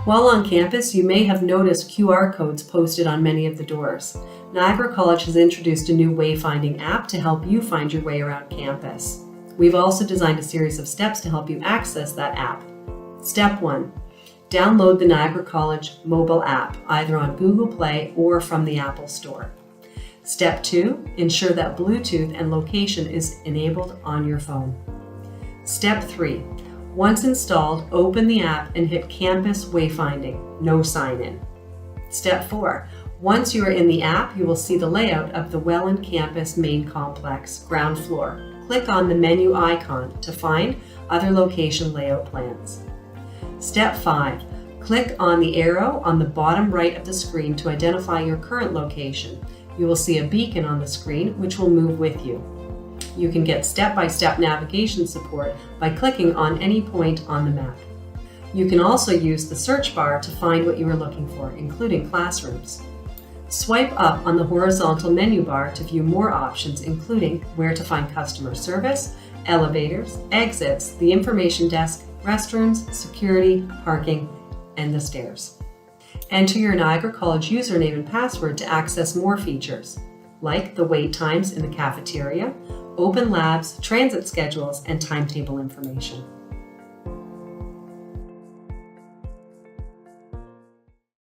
While on campus, you may have noticed QR codes posted on many of the doors. Niagara College has introduced a new Wayfinding app to help you find your way around campus. We've also designed a series of steps to help you access that app. Step 1. Download the Niagara College mobile app, either on Google Play or from the Apple Store. Step 2. Ensure that Bluetooth and location is enabled on your phone. Step 3. Once installed, open the app and hit Campus Wayfinding, no sign-in. Step 4. Once you are in the app, you will see the layout of the LauNCh campus main complex, ground floor. Click on the menu icon to find other location layout plans. Step 5. Click on the arrow on the bottom right of the screen to identify your current location. You will see a beacon on the screen, which will move with you. You can get step-by-step navigation support by clicking on any point on the map. You can also use the search bar to find what you are looking for, including classrooms. Swipe up on the horizontal menu bar to view more options, including where to find customer service, elevators, exits, the information desk, restrooms, security, parking, and the stairs. Enter your Niagara College username and password to access more features, like the wait times in the cafeteria, open labs, transit schedules, and timetable information.